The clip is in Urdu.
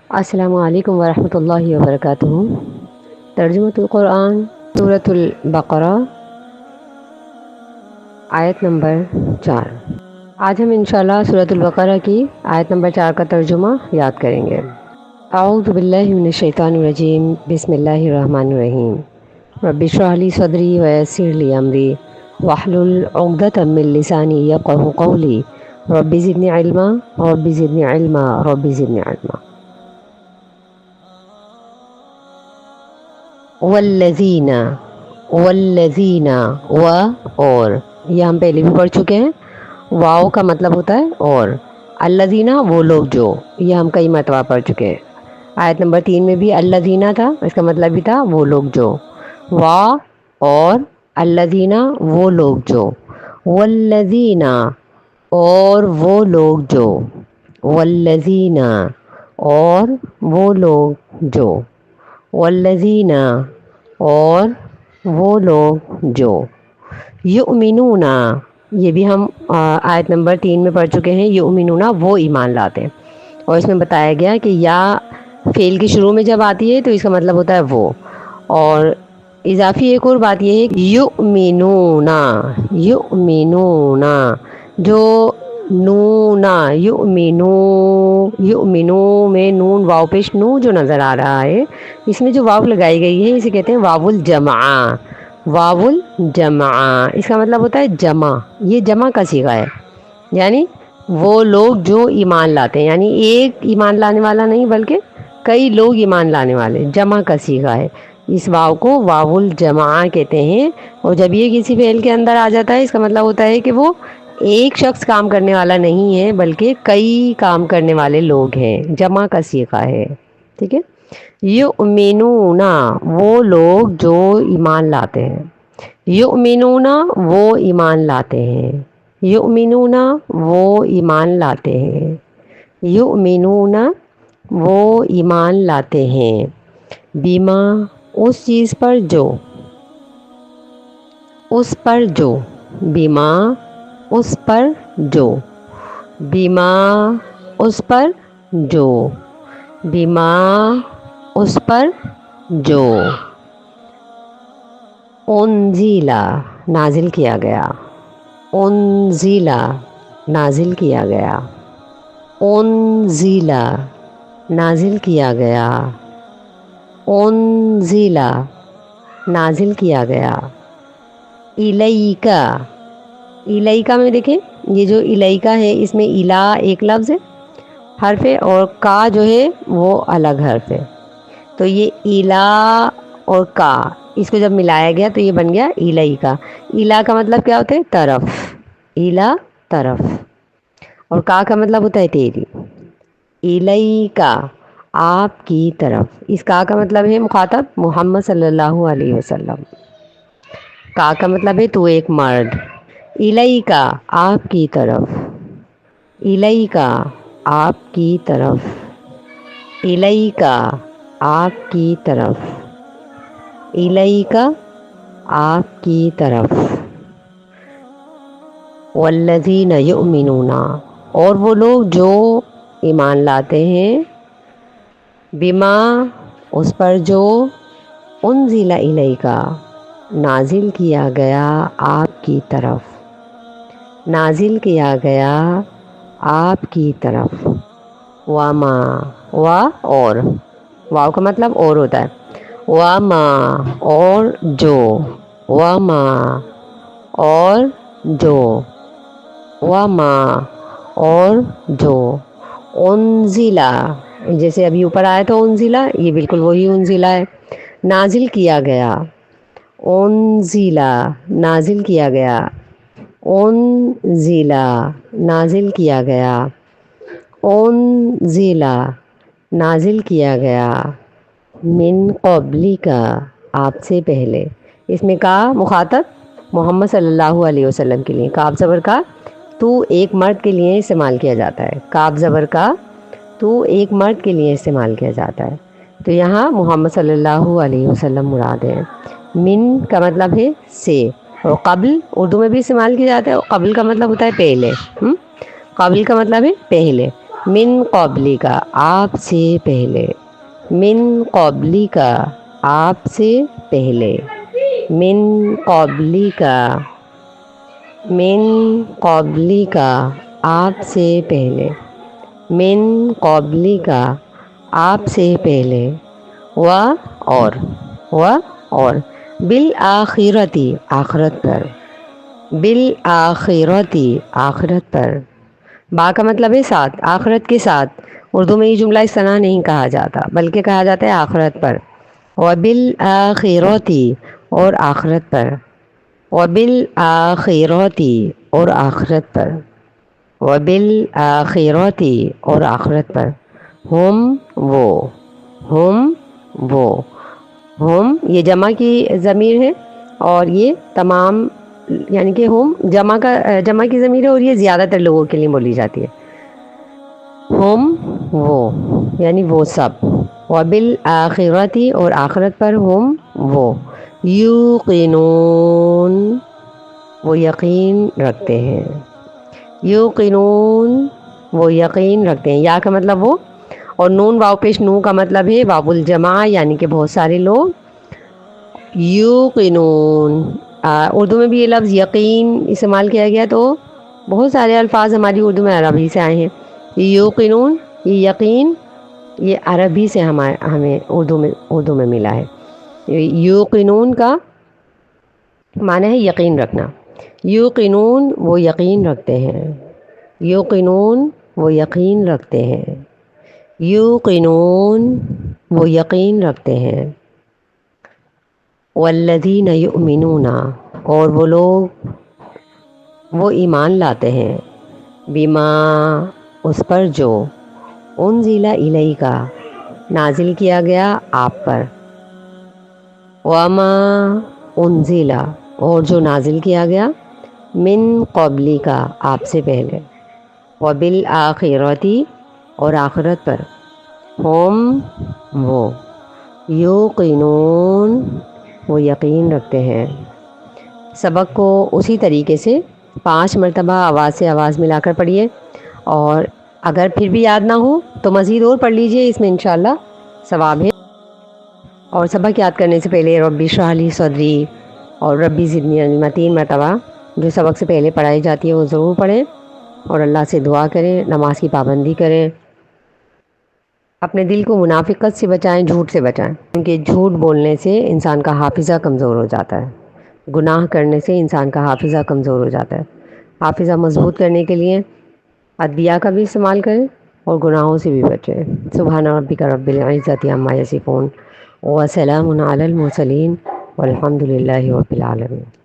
السلام علیکم ورحمۃ اللہ وبرکاتہ۔ ترجمۃ القرآن سورۃ البقرہ آیت نمبر 4۔ آج ہم انشاءاللہ سورۃ البقرہ کی آیت نمبر 4 کا ترجمہ یاد کریں گے۔ اعوذ باللہ من الشیطان الرجیم، بسم اللہ الرحمن الرحیم۔ رب اشرح لی صدری ویسر لی امری واحلل عقدۃ من لسانی یفقہوا قولی رب زدنی علما رب زدنی علما رب زدنی علما۔ والذین، والذین و اور، یہ ہم پہلے بھی پڑھ چکے ہیں۔ واو کا مطلب ہوتا ہے اور، الذین وہ لوگ جو، یہ ہم کئی مرتبہ پڑھ چکے ہیں۔ آیت نمبر 3 میں بھی الذین تھا، اس کا مطلب بھی تھا وہ لوگ جو۔ وا اور، الذین وہ لوگ جو، والذین اور وہ لوگ جو، والذین اور وہ لوگ جو، والذین اور وہ لوگ جو، یؤمنون، یہ بھی ہم آیت نمبر 3 میں پڑھ چکے ہیں۔ یؤمنون وہ ایمان لاتے ہیں، اور اس میں بتایا گیا کہ یا فعل کے شروع میں جب آتی ہے تو اس کا مطلب ہوتا ہے وہ۔ اور اضافی ایک اور بات یہ ہے کہ یؤمنون، یؤمنون جو نون، یؤمنو، یؤمنو میں نون واو پیش نو جو نظر آ رہا ہے، اس میں جو واو لگائی گئی ہے اسے کہتے ہیں واو الجمع۔ واو الجمع اس کا مطلب ہوتا ہے جمع، یہ جمع کا صیغہ ہے، یعنی وہ لوگ جو ایمان لاتے ہیں، یعنی ایک ایمان لانے والا نہیں بلکہ کئی لوگ ایمان لانے والے، جمع کا صیغہ ہے۔ اس واو کو واو الجمع کہتے ہیں، اور جب یہ کسی فعل کے اندر آ جاتا ہے اس کا مطلب ہوتا ہے کہ وہ ایک شخص کام کرنے والا نہیں ہے بلکہ کئی کام کرنے والے لوگ ہیں، جمع کا صیغہ ہے، ٹھیک ہے۔ یؤمنون وہ لوگ جو ایمان لاتے ہیں، یؤمنون وہ ایمان لاتے ہیں، یؤمنون وہ ایمان لاتے ہیں، یؤمنون وہ ایمان لاتے ہیں، بما اس چیز پر جو، اس پر جو، بما اس پر جو، بما اس پر جو، بما اس پر جو، انزیلا نازل کیا گیا، انزیلا نازل کیا گیا، انزیلا نازل کیا گیا، انزیلا نازل کیا گیا، الیکا، الیکا میں دیکھیں یہ جو الیکا ہے اس میں الا ایک لفظ ہے، حرف ہے، اور کا جو ہے وہ الگ حرف ہے، تو یہ الا اور کا اس کو جب ملایا گیا تو یہ بن گیا الیکا۔ الا کا مطلب کیا ہوتا ہے؟ طرف، الا طرف، اور کا مطلب ہوتا ہے تیری، الیکا آپ کی طرف۔ اس کا مطلب ہے مخاطب محمد صلی اللہ علیہ وسلم، کا مطلب ہے تو ایک مرد، الیکا آپ کی طرف، الیکا آپ کی طرف، الیکا آپ کی طرف، الیکا آپ کی طرف، والذین یؤمنون اور وہ لوگ جو ایمان لاتے ہیں، بما اس پر جو، انزل الیکا نازل کیا گیا آپ کی طرف، نازل کیا گیا آپ کی طرف، وما و اور، واو کا مطلب اور ہوتا ہے، وما اور جو، وما اور جو، وما اور جو، انزلا جیسے ابھی اوپر آیا تھا انزلا، یہ بالکل وہی انزلا ہے، نازل کیا گیا، انزلا نازل کیا گیا، انزلا نازل کیا گیا، انزلا نازل کیا گیا، من قبلک آپ سے پہلے، اس میں کا مخاطب محمد صلی اللہ علیہ وسلم کے لیے، کاف زبر کا تو ایک مرد کے لیے استعمال کیا جاتا ہے، کاف زبر کا تو ایک مرد کے لیے استعمال کیا جاتا ہے، تو یہاں محمد صلی اللہ علیہ وسلم مراد ہے۔ من کا مطلب ہے سے، اور قبل اردو میں بھی استعمال کیا جاتا ہے، اور قبل کا مطلب ہوتا ہے پہلے، قبل کا مطلب ہے پہلے، من قبلی کا آپ سے پہلے، من قبلی کا آپ سے پہلے، من قبلی کا، من قبلی کا آپ سے پہلے، من قبلی کا آپ سے پہلے، و و اور بالآخرتی آخرت پر، بالآخرتی آخرت پر، با کا مطلب ہے ساتھ، آخرت کے ساتھ۔ اردو میں یہ جملہ اس طرح نہیں کہا جاتا بلکہ کہا جاتا ہے آخرت پر، وبالآخرتی اور آخرت پر، وبالآخرتی اور آخرت پر، وبالآخرتی اور آخرت پر، ہم وہ، ہم وہ، ہم یہ جمع کی ضمیر ہے اور یہ تمام یعنی کہ ہم جمع کی ضمیر ہے اور یہ زیادہ تر لوگوں کے لیے بولی جاتی ہے۔ ہم وہ یعنی وہ سب، وبالآخرتی اور آخرت پر، ہم وہ، یوقنون وہ یقین رکھتے ہیں، یوقنون وہ یقین رکھتے ہیں، یا کا مطلب وہ اور نون واو پیش نو کا مطلب ہے واو الجمع یعنی کہ بہت سارے لوگ، یوقنون اردو میں بھی یہ لفظ یقین استعمال کیا گیا تو بہت سارے الفاظ ہماری اردو میں عربی سے آئے ہیں۔ یوقنون یہ یقین یہ عربی سے ہمیں اردو میں ملا ہے۔ یوقنون کا معنی ہے یقین رکھنا، یوقنون وہ یقین رکھتے ہیں، یوقنون وہ یقین رکھتے ہیں، یوقنون وہ یقین رکھتے ہیں، والذین یؤمنون اور وہ لوگ وہ ایمان لاتے ہیں، بما اس پر جو، انزل الیک نازل کیا گیا آپ پر، وما انزل اور جو نازل کیا گیا، من قبلی کا آپ سے پہلے، وبالآخرتی اور آخرت پر، ہم وہ، یوقنون وہ یقین رکھتے ہیں۔ سبق کو اسی طریقے سے 5 مرتبہ آواز سے آواز ملا کر پڑھیے، اور اگر پھر بھی یاد نہ ہو تو مزید اور پڑھ لیجئے، اس میں انشاءاللہ ثواب ہے۔ اور سبق یاد کرنے سے پہلے ربی اشرح لی صدری اور ربی زدنی علما 3 مرتبہ جو سبق سے پہلے پڑھائی جاتی ہے وہ ضرور پڑھیں، اور اللہ سے دعا کریں، نماز کی پابندی کریں، اپنے دل کو منافقت سے بچائیں، جھوٹ سے بچائیں، کیونکہ جھوٹ بولنے سے انسان کا حافظہ کمزور ہو جاتا ہے، گناہ کرنے سے انسان کا حافظہ کمزور ہو جاتا ہے۔ حافظہ مضبوط کرنے کے لیے ادویہ کا بھی استعمال کریں اور گناہوں سے بھی بچیں۔ سبحان ربک رب العزت عما یصفون وسلام علی المرسلین والحمد للہ رب العالمین۔